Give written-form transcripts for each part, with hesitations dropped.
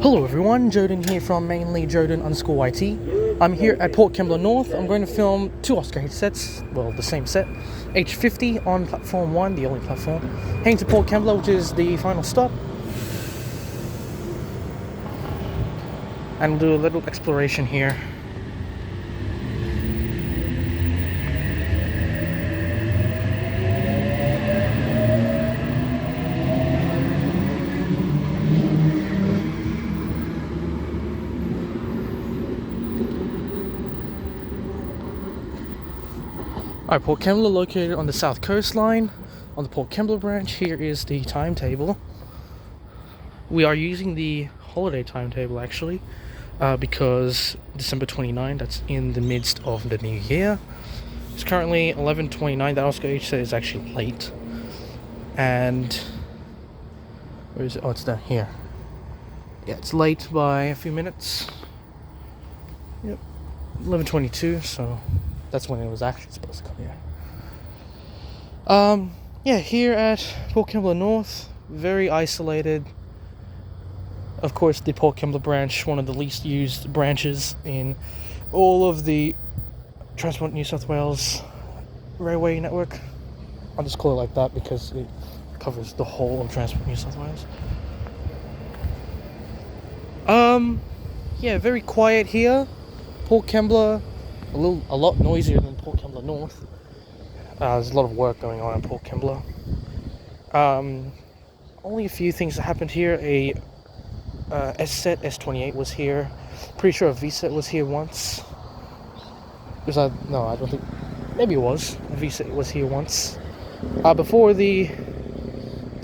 Hello everyone, Joden here from mainly Joden_YT. I'm here at Port Kembla North. I'm going to film two Oscar headsets, well the same set. H50 on platform 1, the only platform. Heading to Port Kembla, which is the final stop. And we'll do a little exploration here. Alright, Port Kembla located on the south coastline, on the Port Kembla branch. Here is the timetable. We are using the holiday timetable actually, because December 29, that's in the midst of the new year. It's currently 11:29. That Oscar H set is actually late. And where is it? Oh, it's down here. Yeah, it's late by a few minutes. Yep, 11:22. So that's when it was actually supposed to come here. Yeah, here at Port Kembla North, very isolated. Of course, the Port Kembla branch, one of the least used branches in all of the Transport New South Wales railway network. I'll just call it like that because it covers the whole of Transport New South Wales. Yeah, very quiet here. Port Kembla, a lot noisier than Port Kembla North. There's a lot of work going on in Port Kembla. Only a few things that happened here. A S set S28 was here. Pretty sure a V set was here once. No, I don't think. Maybe it was. A V set was here once. Before the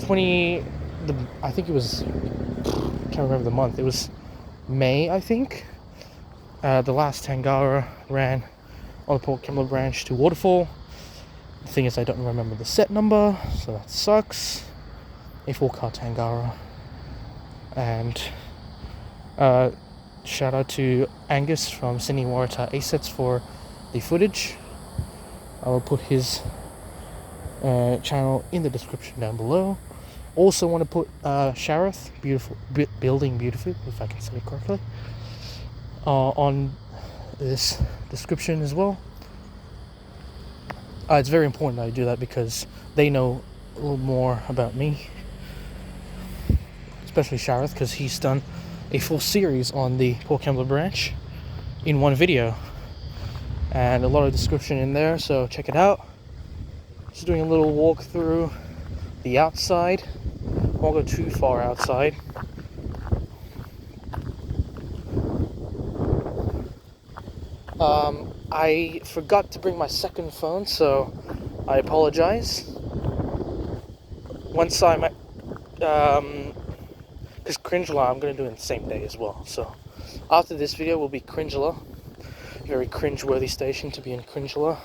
I think it was. Can't remember the month. It was May, I think. The last Tangara ran on the Port Kembla branch to Waterfall. The thing is, I don't remember the set number, so that sucks. A 4-car Tangara. And shout out to Angus from Sydney Waratah Assets for the footage. I will put his channel in the description down below. Also want to put Sharath, building beautifully, if I can say it correctly, on this description as well. It's very important that I do that because they know a little more about me, especially Sharath, because he's done a full series on the Port Kembla branch in one video, and a lot of description in there, so check it out. Just doing a little walk through the outside. Won't go too far outside. I forgot to bring my second phone, so I apologize. Once I'm at, because Kembla, I'm going to do it the same day as well. So after this video will be Kembla. Very cringe-worthy station to be in Kembla.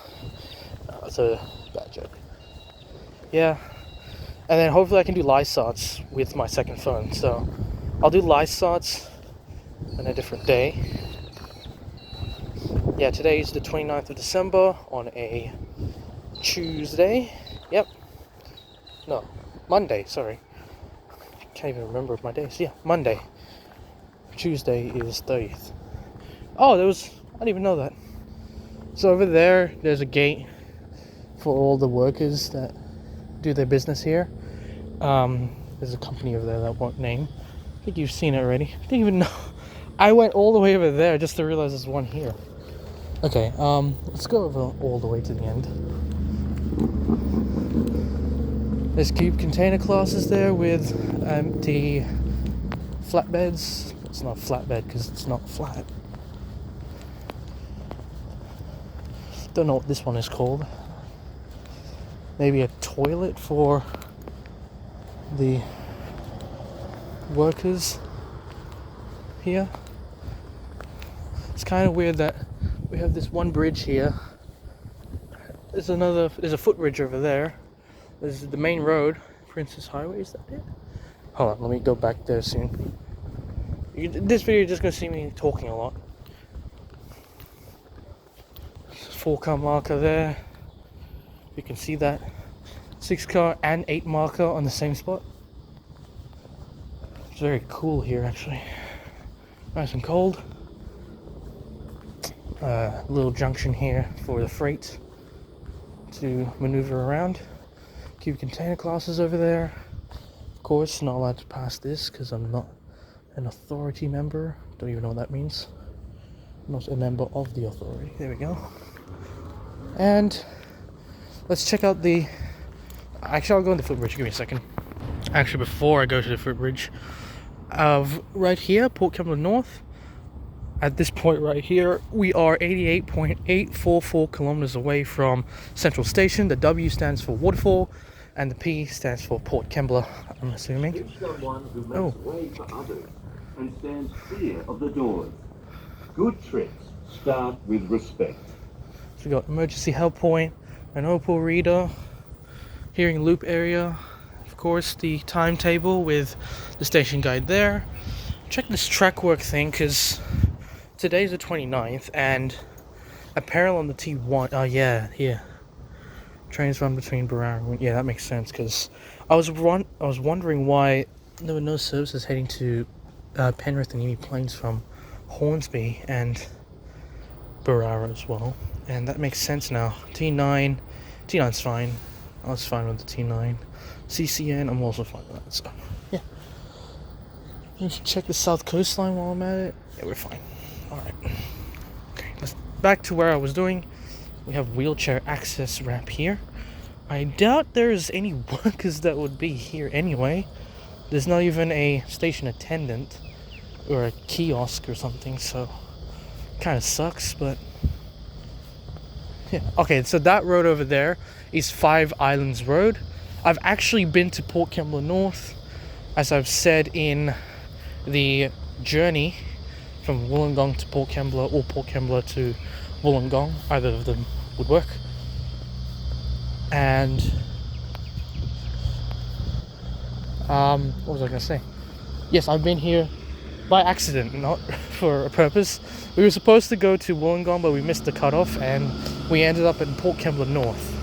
It's a bad joke. Yeah. And then hopefully I can do Lysarts with my second phone. So I'll do Lysarts on a different day. Yeah, today is the 29th of December on a Tuesday. Yep. No, Monday, sorry. Can't even remember my days. Yeah, Monday. Tuesday is 30th. Oh, I didn't even know that. So over there's a gate for all the workers that do their business here. There's a company over there that I won't name. I think you've seen it already. I didn't even know. I went all the way over there just to realize there's one here. Okay, let's go over all the way to the end. There's cube container classes there with empty flatbeds. It's not a flatbed because it's not flat. Don't know what this one is called. Maybe a toilet for the workers here. It's kind of weird that we have this one bridge here. There's a footbridge over there. There's the main road, Princess Highway, is that it? Hold on, let me go back there soon. This video you're just going to see me talking a lot. 4-car marker there. You can see that. 6-car and 8 marker on the same spot. It's very cool here actually. Nice and cold. Little junction here for the freight to maneuver around. Keep container classes over there. Of course, not allowed to pass this because I'm not an authority member. Don't even know what that means. Not a member of the authority. There we go. And let's check out the... Actually, I'll go on the footbridge. Give me a second. Actually, before I go to the footbridge, right here, Port Kembla North, at this point right here, we are 88.844 kilometers away from Central Station. The W stands for waterfall, and the P stands for Port Kembla, I'm assuming. Someone who makes way for others and stands clear of the doors. Good trips start with respect. So we got emergency help point, an Opal reader, hearing loop area, of course the timetable with the station guide there. Check this track work thing because today's the 29th and apparel on the T1. Yeah. Trains run between Barara. Yeah, that makes sense because I was wondering why there were no services heading to Penrith and Uni Plains from Hornsby and Barara as well, and that makes sense now. T9's fine. I was fine with the T9. CCN, I'm also fine with that. So yeah, you should check the south coastline while I'm at it. Yeah, we're fine. All right. Okay, let's back to where I was doing. We have wheelchair access ramp here. I doubt there's any workers that would be here anyway. There's not even a station attendant or a kiosk or something, so kind of sucks, but yeah. Okay, so that road over there is Five Islands Road. I've actually been to Port Kembla North, as I've said in the journey from Wollongong to Port Kembla or Port Kembla to Wollongong. Either of them would work. And what was I gonna say? Yes, I've been here by accident, not for a purpose. We were supposed to go to Wollongong, but we missed the cutoff and we ended up in Port Kembla North.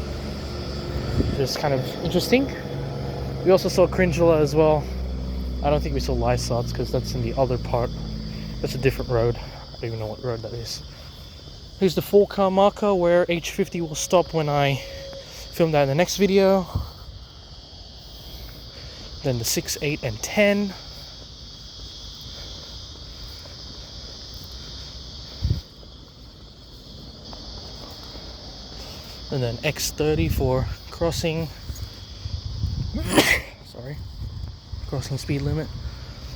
Just kind of interesting. We also saw Kringla as well. I don't think we saw Lysards because that's in the other part. That's a different road. I don't even know what road that is. Here's the 4-car marker where H50 will stop when I film that in the next video. Then the 6, 8, and 10. And then X30 for crossing. Sorry. Crossing speed limit.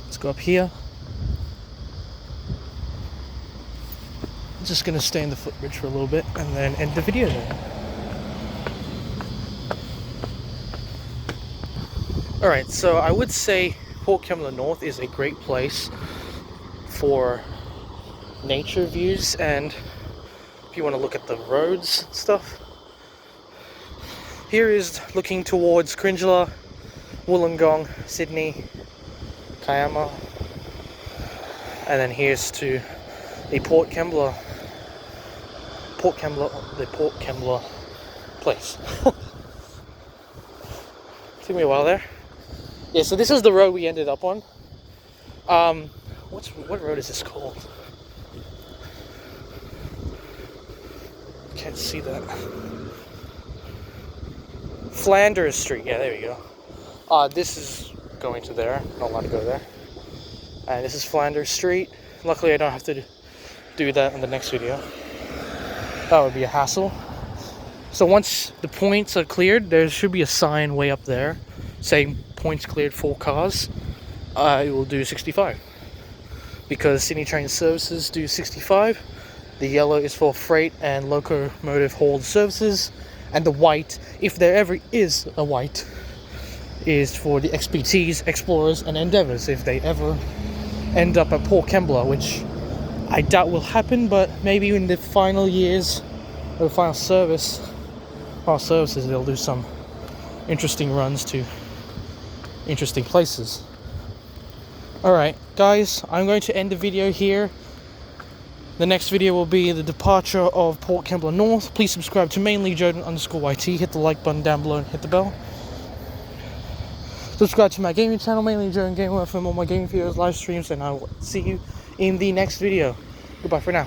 Let's go up here. I'm just gonna stay in the footbridge for a little bit and then end the video there. Alright, so I would say Port Kembla North is a great place for nature views and if you want to look at the roads and stuff. Here is looking towards Kringla, Wollongong, Sydney, Kiama, and then here's to the Port Kembla place. Took me a while there. Yeah, so this is the road we ended up on. What road is this called? Can't see that. Flanders Street. Yeah, there we go. This is going to there. Not allowed to go there. And this is Flanders Street. Luckily, I don't have to do that in the next video. That would be a hassle. So once the points are cleared, there should be a sign way up there saying points cleared for cars. It will do 65. Because Sydney Train Services do 65. The yellow is for freight and locomotive hauled services. And the white, if there ever is a white, is for the XPTs, Explorers, and Endeavours if they ever end up at Port Kembla, which I doubt will happen, but maybe in the final years of the final services, they'll do some interesting runs to interesting places. Alright, guys, I'm going to end the video here. The next video will be the departure of Port Kembla North. Please subscribe to mainly Jordan_YT. Hit the like button down below and hit the bell. Subscribe to my gaming channel, mainly during game where I film all my gaming videos, live streams, and I will see you in the next video. Goodbye for now.